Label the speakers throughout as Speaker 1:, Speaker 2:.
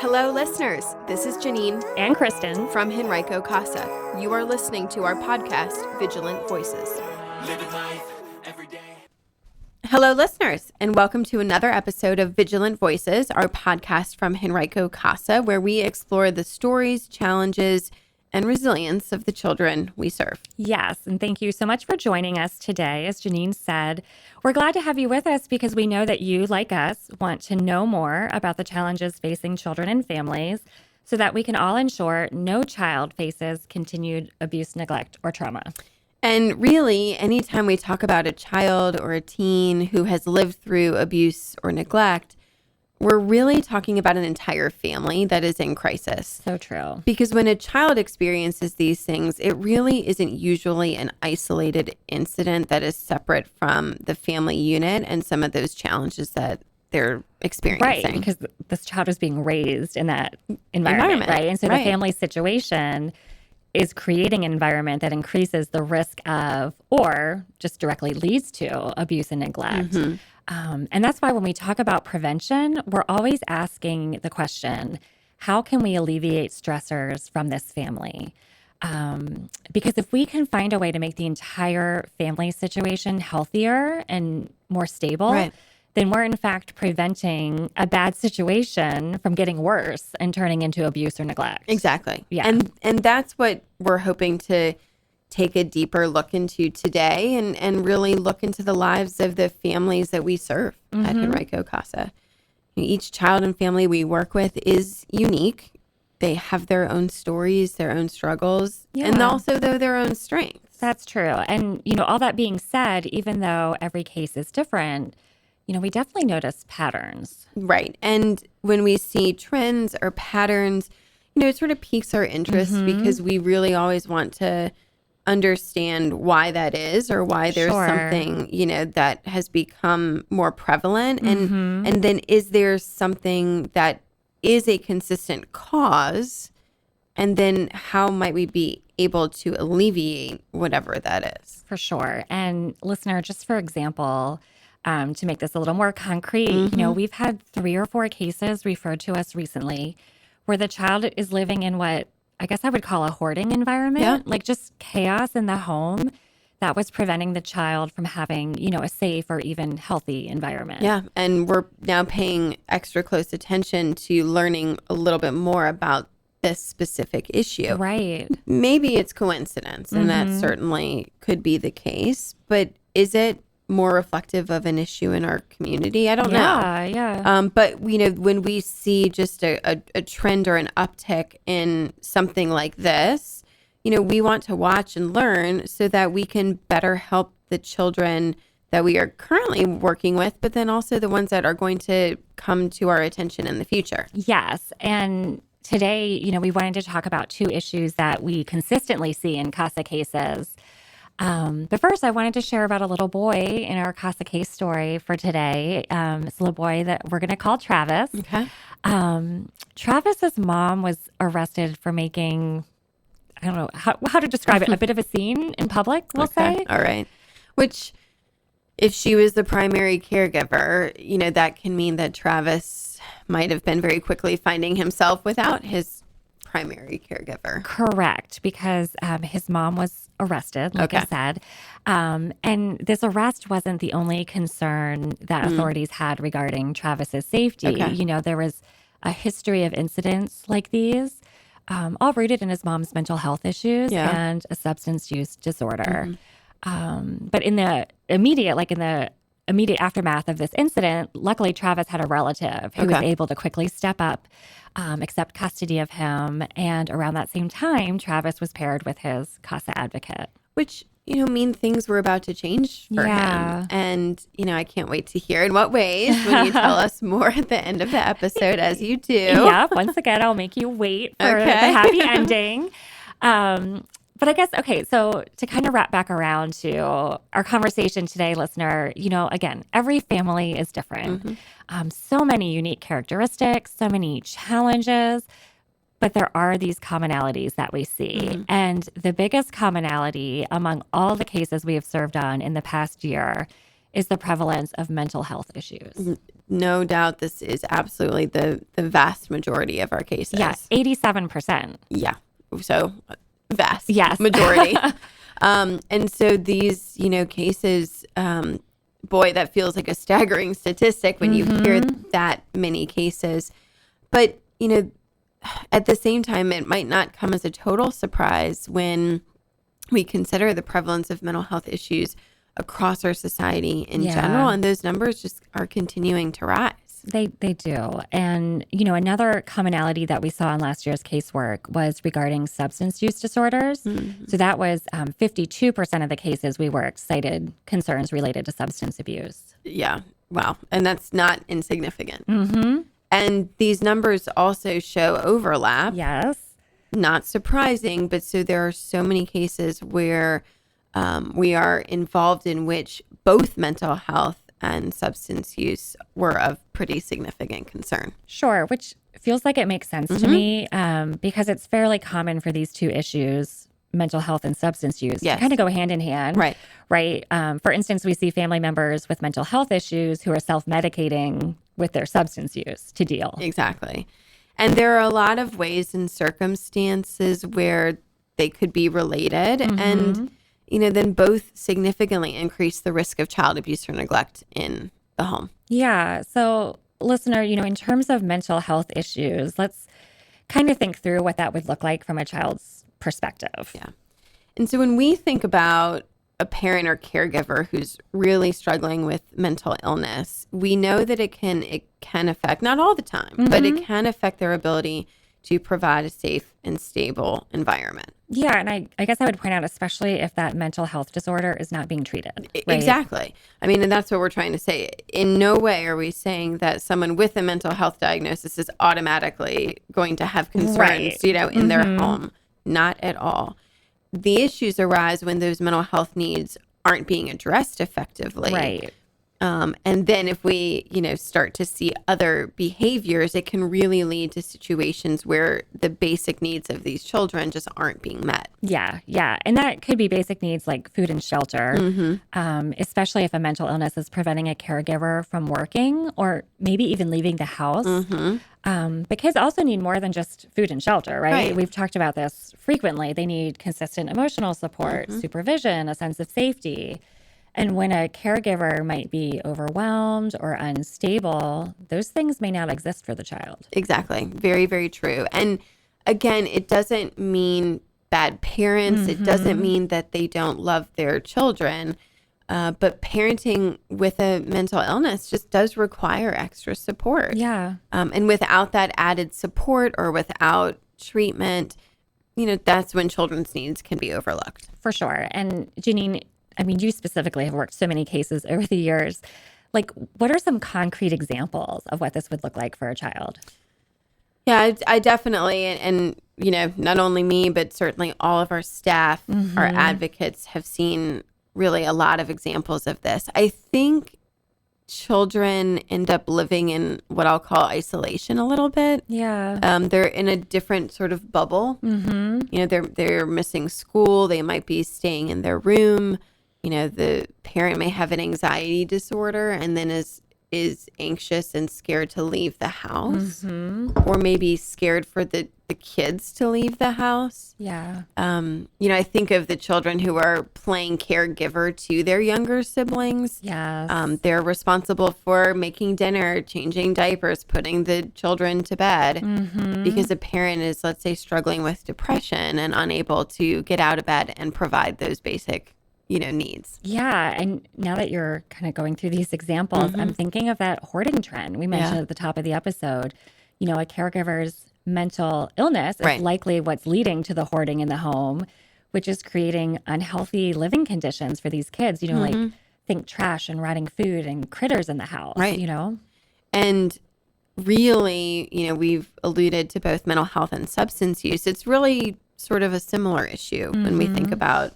Speaker 1: Hello, listeners. This is Janine
Speaker 2: and Kristen
Speaker 1: from Henrico Casa. You are listening to our podcast, Vigilant Voices. Living life every day. Hello, listeners, and welcome to another episode of Vigilant Voices, our podcast from Henrico Casa, where we explore the stories, challenges, and resilience of the children we serve.
Speaker 2: Yes, and thank you so much for joining us today. As Janine said, we're glad to have you with us because we know that you, like us, want to know more about the challenges facing children and families so that we can all ensure no child faces continued abuse, neglect, or trauma.
Speaker 1: And really, anytime we talk about a child or a teen who has lived through abuse or neglect, we're really talking about an entire family that is in crisis.
Speaker 2: So true.
Speaker 1: Because when a child experiences these things, it really isn't usually an isolated incident that is separate from the family unit and some of those challenges that they're experiencing.
Speaker 2: Right, because this child is being raised in that environment. Right? And so the family situation is creating an environment that increases the risk of, or just directly leads to, abuse and neglect. Mm-hmm. And that's why when we talk about prevention, we're always asking the question, how can we alleviate stressors from this family? Because if we can find a way to make the entire family situation healthier and more stable, then we're in fact preventing a bad situation from getting worse and turning into abuse or neglect.
Speaker 1: Exactly.
Speaker 2: Yeah.
Speaker 1: And that's what we're hoping to take a deeper look into today and really look into the lives of the families that we serve at Henrico Casa. Each child and family we work with is unique. They have their own stories, their own struggles, and also their own strengths.
Speaker 2: That's true. And, all that being said, even though every case is different, we definitely notice patterns.
Speaker 1: Right. And when we see trends or patterns, it sort of piques our interest because we really always want to understand why that is or why there's something, that has become more prevalent. And then is there something that is a consistent cause? And then how might we be able to alleviate whatever that is?
Speaker 2: For sure. And listener, just for example, to make this a little more concrete, we've had 3 or 4 cases referred to us recently where the child is living in what I guess I would call a hoarding environment, like just chaos in the home that was preventing the child from having, a safe or even healthy environment.
Speaker 1: Yeah. And we're now paying extra close attention to learning a little bit more about this specific issue.
Speaker 2: Right.
Speaker 1: Maybe it's coincidence, and that certainly could be the case, but is it more reflective of an issue in our community? I don't know.
Speaker 2: Yeah.
Speaker 1: But when we see just a trend or an uptick in something like this, we want to watch and learn so that we can better help the children that we are currently working with, but then also the ones that are going to come to our attention in the future.
Speaker 2: Yes. And today, we wanted to talk about 2 issues that we consistently see in CASA cases. But first, I wanted to share about a little boy in our CASA case story for today. It's a little boy that we're going to call Travis.
Speaker 1: Okay.
Speaker 2: Travis's mom was arrested for making, I don't know how to describe it, a bit of a scene in public, we'll say.
Speaker 1: All right. Which, if she was the primary caregiver, that can mean that Travis might have been very quickly finding himself without his primary caregiver.
Speaker 2: Correct, because his mom was arrested, like I said. And this arrest wasn't the only concern that authorities had regarding Travis's safety. There was a history of incidents like these, all rooted in his mom's mental health issues and a substance use disorder. But in the immediate aftermath of this incident, luckily Travis had a relative who was able to quickly step up, accept custody of him. And around that same time, Travis was paired with his CASA advocate.
Speaker 1: Which, mean things were about to change for him. And, I can't wait to hear in what ways when you tell us more at the end of the episode, as you do.
Speaker 2: Yeah, once again, I'll make you wait for the happy ending. But I guess, so to kind of wrap back around to our conversation today, listener, again, every family is different. So many unique characteristics, so many challenges, but there are these commonalities that we see. And the biggest commonality among all the cases we have served on in the past year is the prevalence of mental health issues.
Speaker 1: No doubt this is absolutely the vast majority of our cases.
Speaker 2: Yeah, 87%.
Speaker 1: Yeah. So vast
Speaker 2: yes.
Speaker 1: majority. And so these, cases, boy, that feels like a staggering statistic when you hear that many cases. But, at the same time, it might not come as a total surprise when we consider the prevalence of mental health issues across our society in general. And those numbers just are continuing to rise.
Speaker 2: They do. And, another commonality that we saw in last year's casework was regarding substance use disorders. So that was 52% of the cases we worked cited concerns related to substance abuse.
Speaker 1: Yeah. Wow. And that's not insignificant. And these numbers also show overlap.
Speaker 2: Yes.
Speaker 1: Not surprising, but so there are so many cases where we are involved in which both mental health and substance use were of pretty significant concern.
Speaker 2: Sure, which feels like it makes sense to me because it's fairly common for these two issues, mental health and substance use, to kind of go hand in hand. Right. For instance, we see family members with mental health issues who are self-medicating with their substance use to deal.
Speaker 1: Exactly. And there are a lot of ways and circumstances where they could be related and then both significantly increase the risk of child abuse or neglect in the home.
Speaker 2: Yeah. So, listener, in terms of mental health issues, let's kind of think through what that would look like from a child's perspective.
Speaker 1: Yeah. And so when we think about a parent or caregiver who's really struggling with mental illness, we know that it can affect, not all the time, but it can affect their ability to provide a safe and stable environment.
Speaker 2: Yeah, and I guess I would point out, especially if that mental health disorder is not being treated. Right?
Speaker 1: Exactly. I mean, and that's what we're trying to say. In no way are we saying that someone with a mental health diagnosis is automatically going to have concerns, in their home. Not at all. The issues arise when those mental health needs aren't being addressed effectively.
Speaker 2: Right.
Speaker 1: And then if we, start to see other behaviors, it can really lead to situations where the basic needs of these children just aren't being met.
Speaker 2: Yeah. And that could be basic needs like food and shelter, especially if a mental illness is preventing a caregiver from working or maybe even leaving the house. But kids also need more than just food and shelter, right? We've talked about this frequently. They need consistent emotional support, supervision, a sense of safety. And when a caregiver might be overwhelmed or unstable, those things may not exist for the child.
Speaker 1: Exactly. Very, very true. And again, it doesn't mean bad parents. It doesn't mean that they don't love their children. But parenting with a mental illness just does require extra support.
Speaker 2: Yeah.
Speaker 1: And without that added support or without treatment, that's when children's needs can be overlooked.
Speaker 2: For sure. And Janine, you specifically have worked so many cases over the years. Like, what are some concrete examples of what this would look like for a child?
Speaker 1: Yeah, I definitely, and not only me, but certainly all of our staff, our advocates have seen really a lot of examples of this. I think children end up living in what I'll call isolation a little bit.
Speaker 2: Yeah.
Speaker 1: They're in a different sort of bubble. They're missing school. They might be staying in their room. The parent may have an anxiety disorder and then is anxious and scared to leave the house, or maybe scared for the kids to leave the house.
Speaker 2: Yeah.
Speaker 1: I think of the children who are playing caregiver to their younger siblings.
Speaker 2: Yes.
Speaker 1: They're responsible for making dinner, changing diapers, putting the children to bed because a parent is, let's say, struggling with depression and unable to get out of bed and provide those basic needs.
Speaker 2: Yeah. And now that you're kind of going through these examples, I'm thinking of that hoarding trend we mentioned at the top of the episode. A caregiver's mental illness is likely what's leading to the hoarding in the home, which is creating unhealthy living conditions for these kids, like think trash and rotting food and critters in the house,
Speaker 1: And really, we've alluded to both mental health and substance use. It's really sort of a similar issue when we think about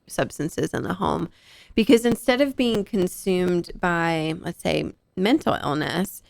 Speaker 1: substances in the home, because instead of being consumed by, let's say, mental illness,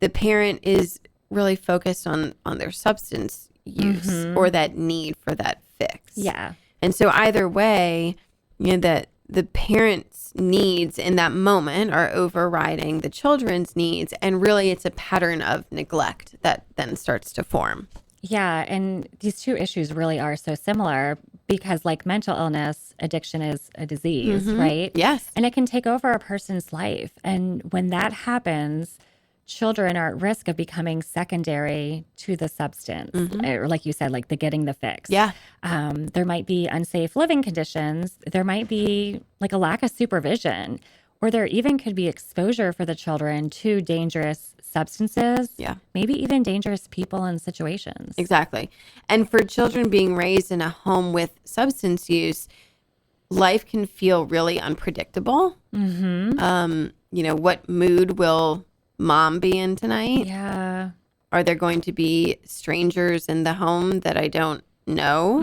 Speaker 1: the parent is really focused on their substance use or that need for that fix.
Speaker 2: Yeah.
Speaker 1: And so either way, that the parents' needs in that moment are overriding the children's needs. And really, it's a pattern of neglect that then starts to form.
Speaker 2: Yeah. And these two issues really are so similar because, like mental illness, addiction is a disease, right?
Speaker 1: Yes.
Speaker 2: And it can take over a person's life. And when that happens, children are at risk of becoming secondary to the substance, or like you said, like the getting the fix.
Speaker 1: Yeah.
Speaker 2: There might be unsafe living conditions. There might be like a lack of supervision, or there even could be exposure for the children to dangerous substances.
Speaker 1: Yeah.
Speaker 2: Maybe even dangerous people and situations.
Speaker 1: Exactly. And for children being raised in a home with substance use, life can feel really unpredictable. What mood will mom be in tonight?
Speaker 2: Yeah.
Speaker 1: Are there going to be strangers in the home that I don't know?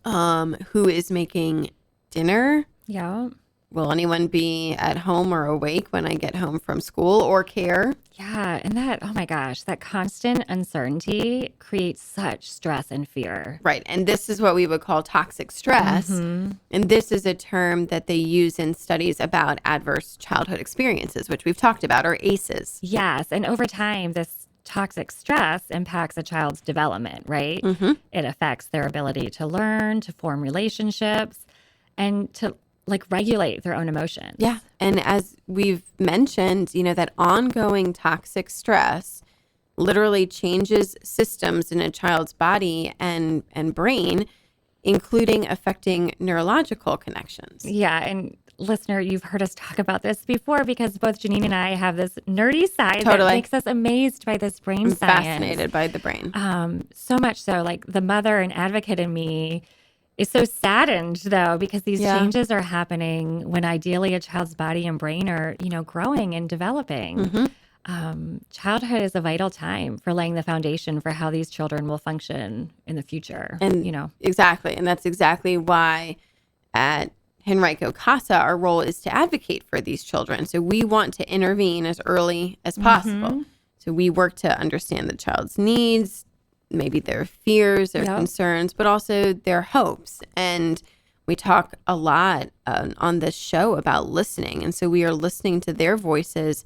Speaker 1: Who is making dinner?
Speaker 2: Yeah.
Speaker 1: Will anyone be at home or awake when I get home from school or care?
Speaker 2: Yeah. And that, oh my gosh, that constant uncertainty creates such stress and fear.
Speaker 1: Right. And this is what we would call toxic stress. And this is a term that they use in studies about adverse childhood experiences, which we've talked about, or ACEs.
Speaker 2: Yes. And over time, this toxic stress impacts a child's development, right? It affects their ability to learn, to form relationships, and to like regulate their own emotions.
Speaker 1: Yeah. And as we've mentioned, that ongoing toxic stress literally changes systems in a child's body and brain, including affecting neurological connections.
Speaker 2: Yeah. And listener, you've heard us talk about this before because both Janine and I have this nerdy side that makes us amazed by this brain science.
Speaker 1: Fascinated by the brain.
Speaker 2: So much so, like the mother and advocate in me is so saddened, though, because these changes are happening when ideally a child's body and brain are, growing and developing. Childhood is a vital time for laying the foundation for how these children will function in the future.
Speaker 1: And, exactly. And that's exactly why at Henrico Casa, our role is to advocate for these children. So we want to intervene as early as possible. So we work to understand the child's needs, maybe their fears, their concerns, but also their hopes. And we talk a lot on this show about listening. And so we are listening to their voices,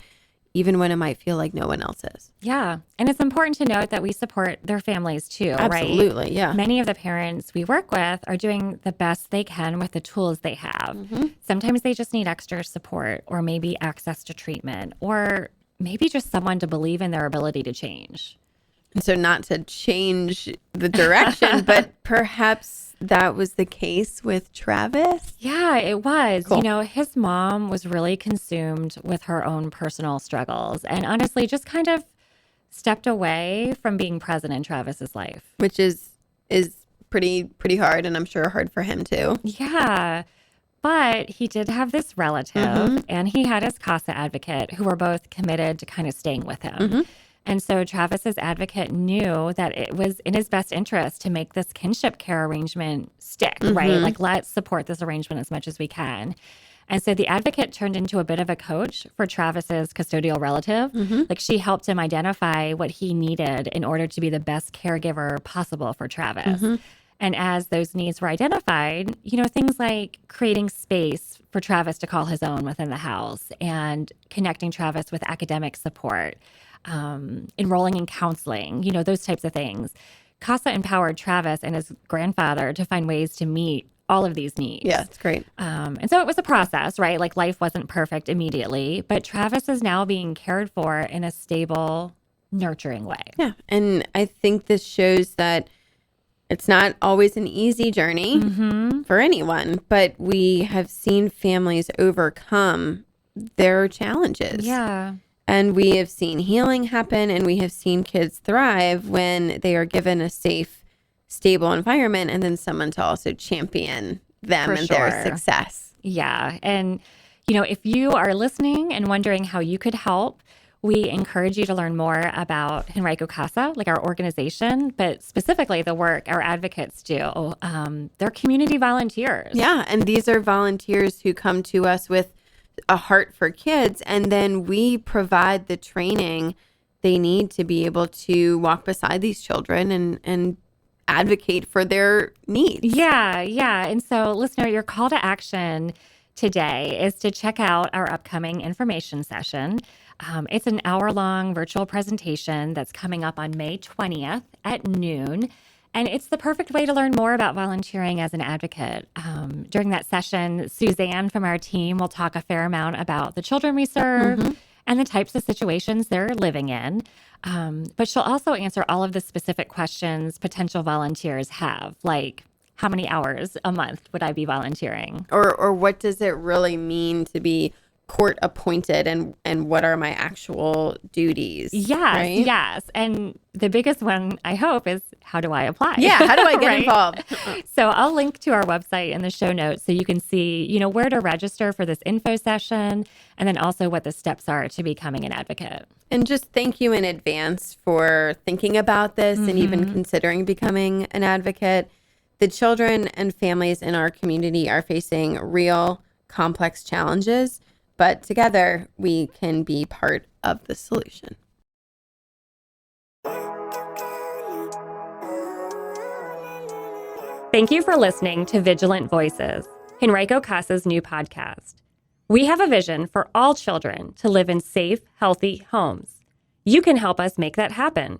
Speaker 1: even when it might feel like no one else is.
Speaker 2: Yeah. And it's important to note that we support their families too, right?
Speaker 1: Absolutely, yeah.
Speaker 2: Many of the parents we work with are doing the best they can with the tools they have. Sometimes they just need extra support or maybe access to treatment or maybe just someone to believe in their ability to change.
Speaker 1: So not to change the direction, but perhaps that was the case with Travis?
Speaker 2: Yeah, it was.
Speaker 1: Cool.
Speaker 2: His mom was really consumed with her own personal struggles and honestly just kind of stepped away from being present in Travis's life.
Speaker 1: Which is pretty hard, and I'm sure hard for him too.
Speaker 2: Yeah. But he did have this relative and he had his CASA advocate who were both committed to kind of staying with him. And so Travis's advocate knew that it was in his best interest to make this kinship care arrangement stick, right? Like, let's support this arrangement as much as we can. And so the advocate turned into a bit of a coach for Travis's custodial relative. Like, she helped him identify what he needed in order to be the best caregiver possible for Travis. And as those needs were identified, things like creating space for Travis to call his own within the house and connecting Travis with academic support, enrolling in counseling, those types of things. CASA empowered Travis and his grandfather to find ways to meet all of these needs.
Speaker 1: Yeah, it's great.
Speaker 2: And so it was a process, right? Like life wasn't perfect immediately, but Travis is now being cared for in a stable, nurturing way.
Speaker 1: Yeah. And I think this shows that it's not always an easy journey for anyone, but we have seen families overcome their challenges.
Speaker 2: Yeah.
Speaker 1: And we have seen healing happen, and we have seen kids thrive when they are given a safe, stable environment and then someone to also champion them and their success.
Speaker 2: Yeah. And, if you are listening and wondering how you could help, we encourage you to learn more about Henrico Casa, like our organization, but specifically the work our advocates do. They're community volunteers.
Speaker 1: Yeah. And these are volunteers who come to us with a heart for kids, and then we provide the training they need to be able to walk beside these children and advocate for their needs.
Speaker 2: Yeah. And so, listener, your call to action today is to check out our upcoming information session. It's an hour-long virtual presentation that's coming up on May 20th at noon. And it's the perfect way to learn more about volunteering as an advocate. During that session, Suzanne from our team will talk a fair amount about the children we serve and the types of situations they're living in. But she'll also answer all of the specific questions potential volunteers have, like how many hours a month would I be volunteering?
Speaker 1: Or what does it really mean to be court appointed, and what are my actual duties?
Speaker 2: Yes. And the biggest one, I hope, is how do I apply?
Speaker 1: Yeah, how do I get involved?
Speaker 2: So I'll link to our website in the show notes so you can see, where to register for this info session, and then also what the steps are to becoming an advocate.
Speaker 1: And just thank you in advance for thinking about this and even considering becoming an advocate. The children and families in our community are facing real complex challenges, but together we can be part of the solution.
Speaker 2: Thank you for listening to Vigilant Voices, Henrico Casa's new podcast. We have a vision for all children to live in safe, healthy homes. You can help us make that happen.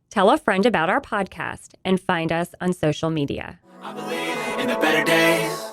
Speaker 2: Tell a friend about our podcast and find us on social media.
Speaker 3: I believe in the better days.